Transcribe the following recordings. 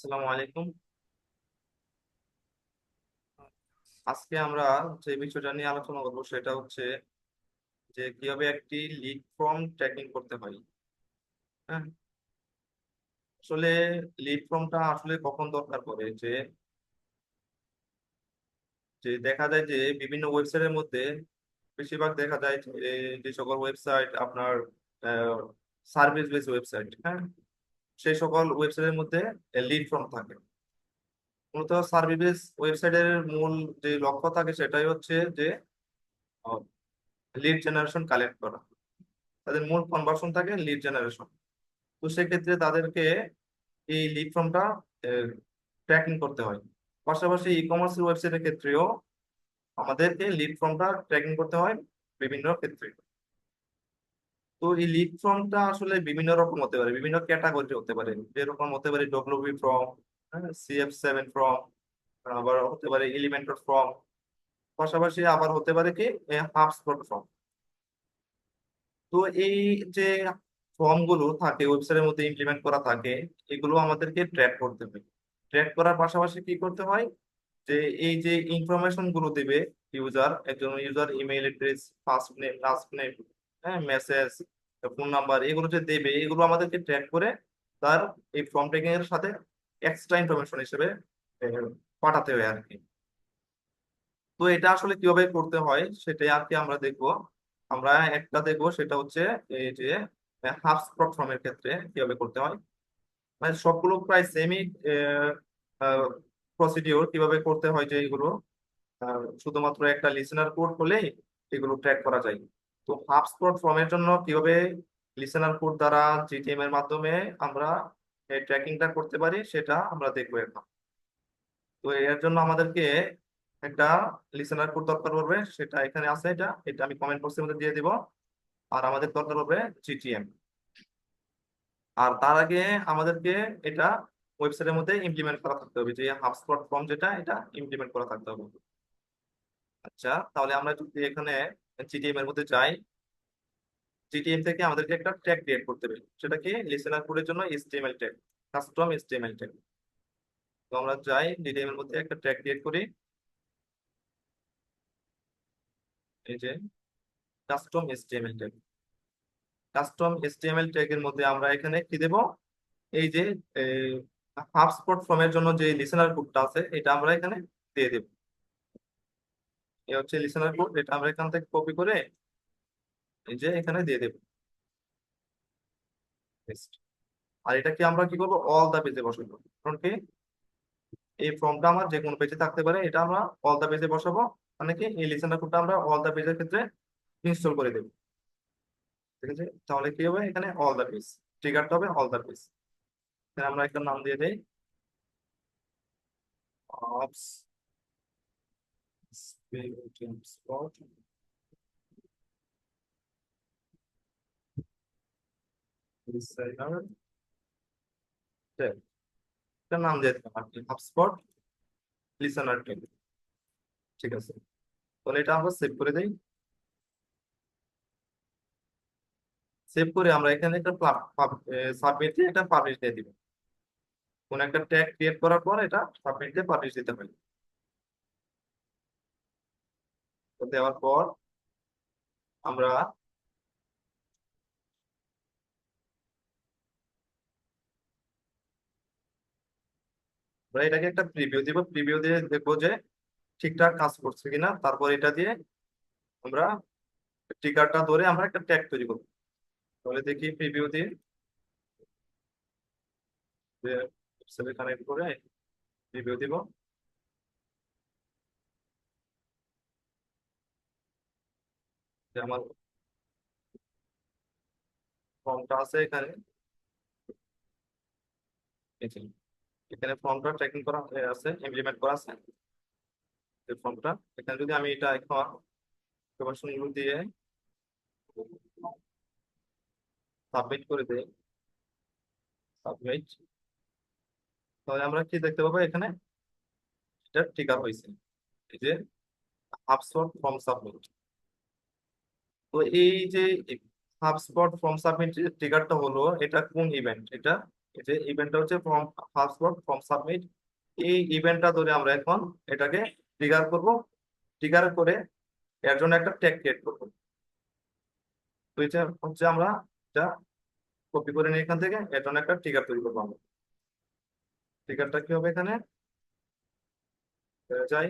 আসসালামু আলাইকুম। আজকে আমরা যে বিষয়টা নিয়ে আলোচনা করবো সেটা হচ্ছে যে কিভাবে একটি লিড ফর্ম ট্র্যাকিং করতে হয়। হ্যাঁ, আসলে লিড ফর্মটা আসলে কখন দরকার পড়ে যে যে দেখা যায় যে বিভিন্ন ওয়েবসাইটের মধ্যে বেশিরভাগ দেখা যায় যে যে সকল ওয়েবসাইট আপনার সার্ভিস বেস ওয়েবসাইট, হ্যাঁ, সেই সকল ওয়েবসাইটের মধ্যে লিড ফর্ম থাকে। মূলত সার্ভিস বেস ওয়েবসাইটের মূল যে লক্ষ্য থাকে সেটাই হচ্ছে যে লিড জেনারেশন কালেক্ট করা। তাদের মূল কনভার্সন থাকে লিড জেনারেশন। তো সেক্ষেত্রে তাদেরকে এই লিড ফর্মটা ট্র্যাকিং করতে হয়। পাশাপাশি ই কমার্স ওয়েবসাইটের ক্ষেত্রেও আমাদেরকে লিড ফর্মটা ট্র্যাকিং করতে হয় বিভিন্ন ক্ষেত্রে। তো এই লিড ফর্মটা আসলে বিভিন্ন রকম হতে পারে, বিভিন্ন ক্যাটাগরি হতে পারে। যেরকম হতে পারে ডব্লিউবি ফর্ম, CF7 ফর্ম, আবার হতে পারে এলিমেন্টর ফর্ম, পাশাপাশি আবার হতে পারে কি হাবস্পট ফর্ম। তো এই যে ফর্ম গুলো থাকে ওয়েবসাইটের মধ্যে ইমপ্লিমেন্ট করা থাকে, এগুলো আমাদেরকে ট্র্যাক করতে হয়। ট্র্যাক করার পাশাপাশি কি করতে হয় যে এই যে ইনফরমেশন গুলো দেবে একজন user email address, first name, last name, হ্যাঁ, মেসেজ, ফোন নাম্বার, এগুলো যে দেবে এগুলো আমাদেরকে ট্র্যাক করে তার এই ফর্ম ট্র্যাকিং এর সাথে এক্সট্রা ইনফরমেশন হিসেবে আহ, পাঠাতে হয় আর কি। তো এটা আসলে কিভাবে করতে হয় সেটাই আর কি আমরা দেখবো। আমরা একটা দেখবো, সেটা হচ্ছে এই যে হাবস্পট ফর্মের ক্ষেত্রে কিভাবে করতে হয়। মানে সবগুলো প্রায় সেমই প্রসিডিওর কিভাবে করতে হয় যে এগুলো শুধুমাত্র একটা লিসেনার কোড হলেই এগুলো ট্র্যাক করা যায়। তো হাবস্পট ফর্মের জন্য কিভাবে লিসেনার কোড দ্বারা GTM এর মাধ্যমে আমরা এই ট্র্যাকিংটা করতে পারি সেটা আমরা দেখবো এখন। তো এর জন্য আমাদেরকে একটা লিসেনার কোড দরকার পড়বে, সেটা এখানে আছে। এটা এটা আমি কমেন্ট বক্সের মধ্যে দিয়ে দিব। আর আমাদের দরকার হবে GTM। আর তার আগে আমাদেরকে এটা ওয়েবসাইটের মধ্যে ইমপ্লিমেন্ট করা থাকতে হবে, যে হাবস্পট ফর্ম যেটা এটা ইমপ্লিমেন্ট করা থাকতে হবে। আচ্ছা, তাহলে আমরা যদি এখানে GTM এর মধ্যে যাই, GTM থেকে আমাদেরকে একটা ট্যাগ ক্রিয়েট করতে হবে, সেটা কি লিসেনার কোডের জন্য HTML tag, custom HTML tag. তো আমরা যাই GTM এর মধ্যে একটা ট্যাগ ক্রিয়েট করি, এই যে custom HTML tag. Custom HTML ট্যাগের মধ্যে আমরা এখানে কি দেব, এই যে হাবস্পট ফর্মের জন্য যে লিসেনার কোডটা আছে এটা আমরা এখানে দিয়ে দেব। এই হচ্ছে লিসেনার কোড, এটা আমরা এখান থেকে কপি করে এই যে এখানে দিয়ে দেব। Paste। আর এটা কি আমরা কি করবো, অল দা পেজে বসাবো। কারণ কি এই ফর্মটা আমার যে কোনো পেজে থাকতে পারে, এটা আমরা অল দা পেজে বসাবো। মানে কি এই লিসেনার কোডটা আমরা অল দা পেজের ক্ষেত্রে ইনস্টল করে দেবো। ঠিক আছে, তাহলে কি হবে, এখানে অল দা পেজ ট্রিগারটা হবে অল দা পেজ। আমরা একটা নাম দিয়ে দেই, অপস স্পট ডিজাইনার, একটা নাম দিয়ে দিলাম আর কি, হটস্পট লিসেনার টেল। ঠিক আছে, তাহলে এটা আমরা সেভ করে দেই। সেভ করে আমরা এখানে একটা সাবমিট দিয়ে এটা পাবলিশ দিয়ে দিব। কোন একটা ট্যাগ ক্রিয়েট করার পর এটা সাবমিট দিয়ে পাবলিশ দিতে হবে। তো দেওয়ার পর আমরা আমরা এটাকে একটা প্রিভিউ দিব, প্রিভিউ দিয়ে দেখবো যে ঠিকঠাক কাজ করছে কিনা। তারপর এটা দিয়ে আমরা ট্রিগারটা ধরে আমরা একটা ট্যাগ তৈরি করবো। তাহলে দেখি প্রিভিউ দিয়ে যে কানেক্ট করে প্রিভিউ দিব। যে আমার ফর্মটা আছে এখানে, এই যে এখানে ফর্মটা ট্র্যাকিং করা আছে, ইমপ্লিমেন্ট করা আছে এই ফর্মটা। এখানে যদি আমি এটা এখন ইনফরমেশন গুলো দিয়ে সাবমিট করে দেই, সাবমিট, তাহলে আমরা কি দেখতে পাবো এখানে, এটা ট্রিগার হয়েছে, এই যে হাবস্পট ফর্ম সাবমিট। তো এই যে হাবস্পট ফর্ম সাবমিট ট্রিগারটা হলো, এটা কোন ইভেন্ট, এটা এই যে ইভেন্টটা হচ্ছে ফ্রম পাসওয়ার্ড ফ্রম সাবমিট, এই ইভেন্টটা ধরে আমরা এখন এটাকে ট্রিগার করব। ট্রিগার করে এর জন্য একটা ট্যাগ ক্রিয়েট করবো। তো এটা হচ্ছে আমরা যা কপি করে নিই এখান থেকে, এর জন্য একটা ট্রিগার তৈরি করবো আমরা। ট্রিগারটা কি হবে এখানে, যাই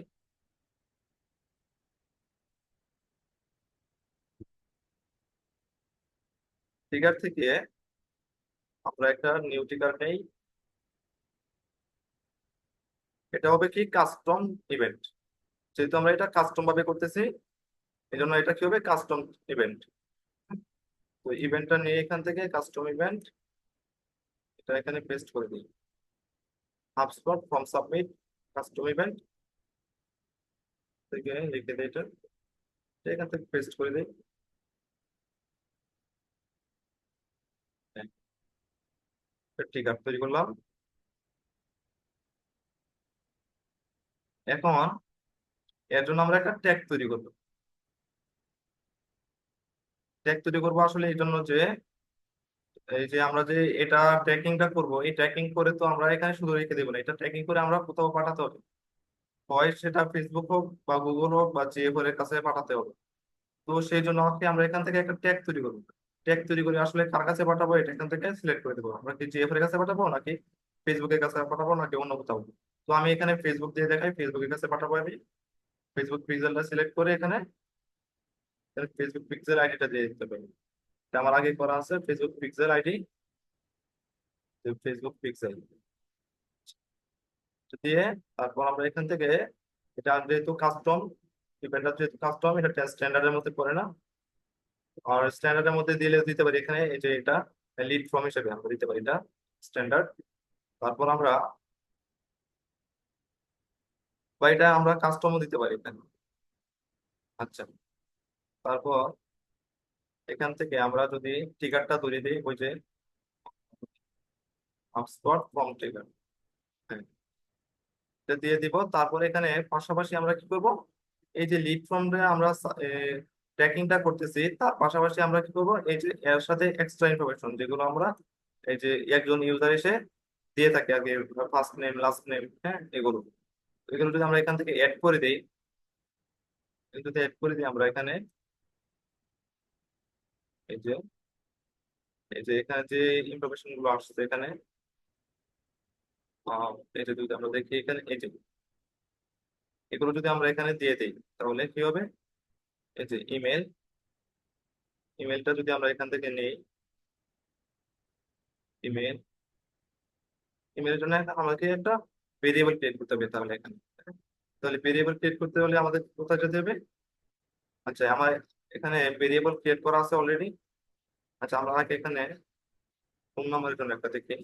ট্রিগার থেকে আমরা একটা নিউ ট্রিগার নেই। এটা হবে কি কাস্টম ইভেন্ট, যেহেতু আমরা এটা কাস্টম ভাবে করতেছি এই জন্য এটা কি হবে কাস্টম ইভেন্ট। তো ইভেন্টটা নিয়ে এখান থেকে কাস্টম ইভেন্ট এটা এখানে পেস্ট করে দিই। HubSpot from submit custom event থেকে লিখে দিই এটা, এটা এখান থেকে পেস্ট করে দিই। ঠিক আছে, তৈরি করলাম। এখন এর জন্য আমরা একটা ট্যাগ তৈরি করবো। ট্যাগ তৈরি করবো আসলে এই জন্য যে এই যে আমরা যে এটা ট্র্যাকিংটা করব, এই ট্র্যাকিং করে তো আমরা এখানে শুধু রেখে দেবো না, এটা ট্র্যাকিং করে আমরা কোথাও পাঠাতে হবে। হয় সেটা ফেসবুক হোক বা গুগল হোক বা যে এর কাছে পাঠাতে হবে। তো সেই জন্য হচ্ছে আমরা এখান থেকে একটা ট্যাগ তৈরি করবো। ট্যাগ তৈরি করে আসলে কার কাছে পাঠাবো এটা এখান থেকে সিলেক্ট করে দেবো, আমরা কি জিএফ এর কাছে পাঠাবো নাকি ফেসবুকের কাছে পাঠাবো নাকি অন্য কোথাও। তো আমি এখানে ফেসবুক দিয়ে দেখাই, ফেসবুকের কাছে পাঠাবো আমি। ফেসবুক পিক্সেলটা সিলেক্ট করে এখানে ফেসবুক পিক্সেল আইডিটা দিয়ে দিতে পারি। এটা আমার আগে করা আছে Facebook pixel ID. Facebook pixel দিয়ে তারপর আমরা এখান থেকে এটা যেহেতু কাস্টম, ইভেন্টটা যেহেতু কাস্টম এটা স্ট্যান্ডার্ডের মধ্যে পড়ে না। আর স্ট্যান্ডার্ডের মধ্যে দিলে দিতে পারি এখানে এই যে এটা লিড ফর্ম হিসেবে আমরা দিতে পারি এটা স্ট্যান্ডার্ড। তারপর আমরা বা এটা আমরা কাস্টমও দিতে পারি এখানে। আচ্ছা, তারপর এখান থেকে আমরা যদি ট্রিগারটা তৈরি দিই ওই যে আপস্পট ফর্ম ট্রিগার, এটা দিয়ে দিব। তারপর এখানে পাশাপাশি আমরা কি করব, এই যে লিড ফর্মটা আমরা ট্র্যাকিংটা করতেছি তার পাশাপাশি আমরা কি করব, এই যে এর সাথে এক্সট্রা ইনফরমেশন যেগুলো আমরা এই যে একজন ইউজার এসে দিয়ে থাকে আগে, ফার্স্ট নেম লাস্ট নেম, হ্যাঁ এগুলো, এগুলো যদি আমরা এখান থেকে অ্যাড করে দিই, যদি অ্যাড করে দিই আমরা এখানে এই যে এখানে যে ইনফরমেশন গুলো আসছে এখানে, এই যে যদি আমরা দেখি এখানে এই যে এগুলো যদি আমরা এখানে দিয়ে দিই তাহলে কি হবে, এই যে ইমেলটা যদি আমরা এখান থেকে নেই, ইমেল ইমেলের জন্য আমাকে একটা ভেরিয়েবল ক্রিয়েট করতে হবে তাহলে এখানে। তাহলে ভেরিয়েবল ক্রিয়েট করতে হলে আমাদের কোথায় যেতে হবে। আচ্ছা, আমার এখানে ভেরিয়েবল ক্রিয়েট করা আছে অলরেডি। আচ্ছা, আমরা আগে এখানে ফোন নাম্বারের জন্য একটা দেখি,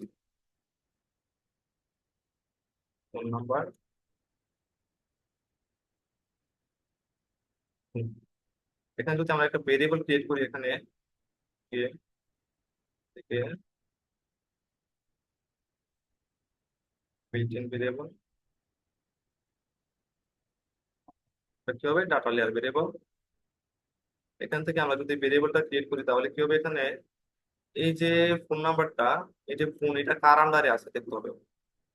ফোন নাম্বার। এখানে যদি আমরা একটা ভেরিয়েবল ক্রিয়েট করি এখানে গিয়ে থেকে বিল্ট ইন ভেরিয়েবল, কি হবে ডাটা লেয়ার ভেরিয়েবল। এখান থেকে আমরা যদি ভেরিয়েবলটা ক্রিয়েট করি তাহলে কি হবে এখানে, এই যে ফোন নাম্বারটা, এই যে ফোন এটা কার আন্ডারে আছে দেখতে হবে।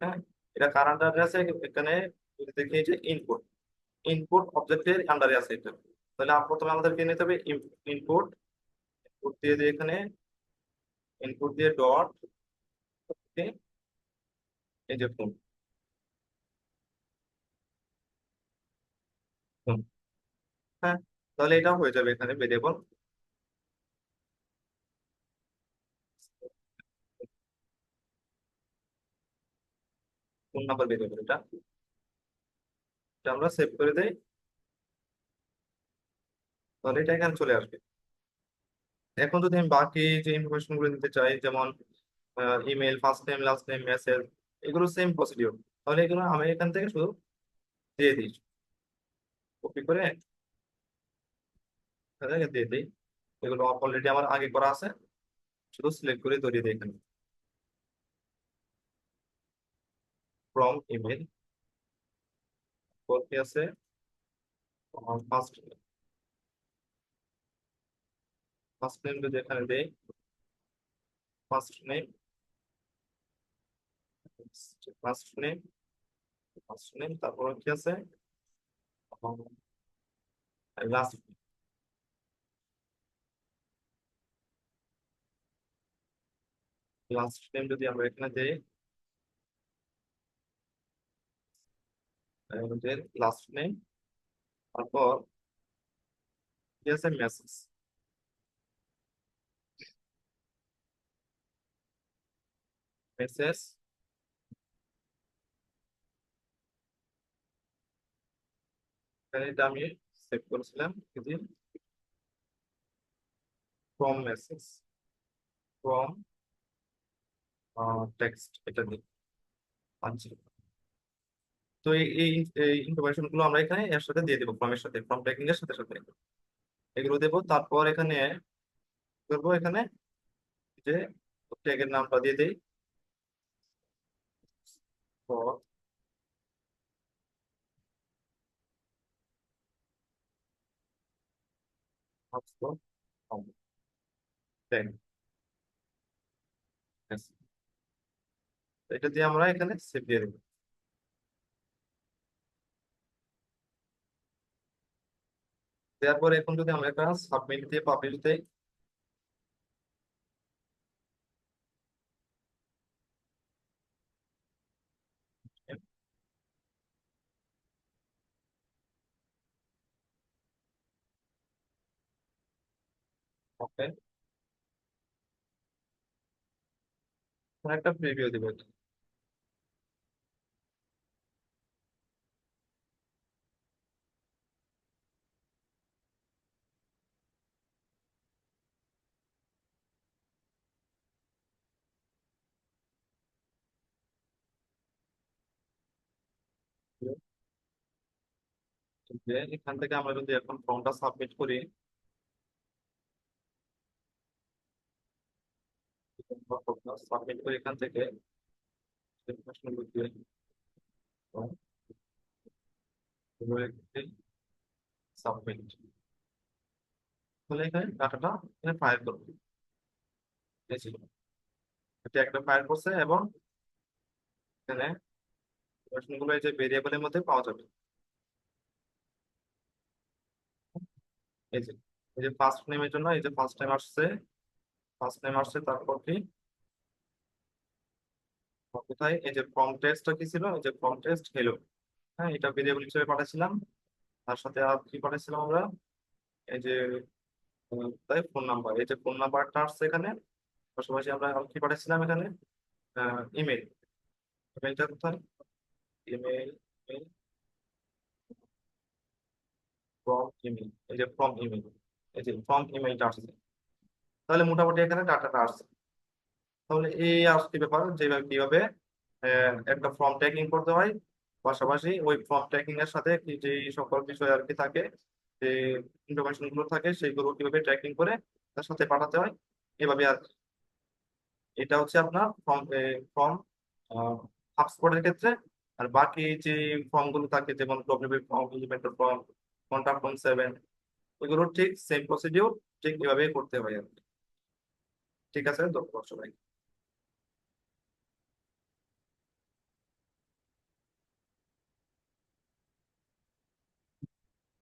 হ্যাঁ, এটা কার আন্ডারে আছে এখানে যদি দেখি এই যে ইনপুট, ইনপুট অবজেক্টের আন্ডারে আছে এটা। তাহলে প্রথমে আমাদেরকে নিতে হবে ইনপুট, ইনপুট দিয়ে দিয়ে এখানে ইনপুট দিয়ে ডট এই যে ফোন, ফোন। হ্যাঁ, তাহলে এটা হয়ে যাবে এখানে ভেরিয়েবল ফোন নাম্বার ভেরিয়েবল এটা, এটা আমরা সেভ করে দেই। তাহলে এটা এখানে চলে আসবে। এখন যদি আমি বাকি যে ইনফরমেশন গুলো দিতে চাই যেমন email first name last name message, এগুলো সেম প্রসিডিওর। তাহলে এগুলো আমি এখান থেকে শুধু দিয়ে দিই, কপি করে এখান থেকে দিয়ে দিই। এগুলো অলরেডি আমার আগে করা আছে, শুধু সিলেক্ট করে ধরিয়ে দিই এখানে ফ্রম ইমেল। কি আছে ফার্স্ট, ফার্স্ট নেম যদি এখানে দেই ফার্স্ট নেম, ফার্স্ট নেম, তারপর কি আছে, লাস্ট নেম যদি আমরা এখানে দিই, লাস্ট নেম, তারপর কি আছে, মেসেজ, মেসেজ, এটা আমি সেভ করেছিলাম যদি ফ্রম মেসেজ, ফ্রম টেক্সট, এটা দিই। আচ্ছা, তো এই ইনফরমেশন গুলো আমরা এখানে এর সাথে দিয়ে দেবো, ফর্মের সাথে, ফর্ম ট্যাগিং এর সাথে সাথে এগুলো দেবো। তারপর এখানে করবো, এখানে যে ট্যাগের নামটা দিয়ে দেই, ট্যাগ, এটা দিয়ে আমরা এখানে সেভ দিয়ে দেবো। দেওয়ার পরে এখন যদি আমরা একটা সাবমিট দিয়ে পাবলিশ দেই, ওকে, একটা প্রিভিউ দিব। যে এখান থেকে আমরা যদি এখন ফর্মটা সাবমিট করি, সাবমিট করি এখান থেকে সাবমিট, তাহলে এখানে ডাটাটা এখানে ফায়ার করবে, এই ছিল। এটা একটা ফায়ার করছে এবং এখানে গুলো এই যে ভেরিয়েবলের মধ্যে পাওয়া যাবে। এই যে ফার্স্ট নেমের জন্য এই যে ফার্স্ট টাইম আসছে, ফার্স্ট নেম আসছে, তারপর কি কোথায়, এই যে ফর্ম টেক্সটটা কি ছিল, এই যে ফর্ম টেক্সট হেলো, হ্যাঁ, এটা ভেরিয়েবল হিসেবে পাঠাচ্ছিলাম। তার সাথে আর কি পাঠাচ্ছিলাম আমরা, এই যে তাই ফোন নাম্বার, এই যে ফোন নাম্বারটা আসছে এখানে। পাশাপাশি আমরা আর কি পাঠাচ্ছিলাম এখানে, ইমেল, ইমেলটা কোথায়, ইমেল, ফ্রম ইমেল, এই যে ফ্রম ইমেল, এই যে ফ্রম ইমেলটা আসছে। তাহলে মোটামুটি এখানে ডাটাটা আসছে। তাহলে এই আসছে ব্যাপার, যেভাবে কিভাবে একটা ফর্ম ট্যাগিং করতে হয়, পাশাপাশি ওই ফর্ম ট্যাগিং এর সাথে কি যে সকল বিষয় আর কি থাকে, যে ইনফরমেশন গুলো থাকে, সেগুলো কিভাবে ট্র্যাকিং করে তার সাথে পাঠাতে হয়, এভাবে আর কি। এটা হচ্ছে আপনার ফর্ম, ফর্ম হাবস্পটের ক্ষেত্রে। আর বাকি যে ফর্ম গুলো থাকে, যেমন ডব্লিউপি ফর্ম, ইলিমেন্টর ফর্ম, কন্ট্রাক্ট ফর্ম 7, এগুলো ঠিক সেম প্রসিডিউর, ঠিক এভাবেই করতে হয় আর কি। ঠিক আছে তো সবাই।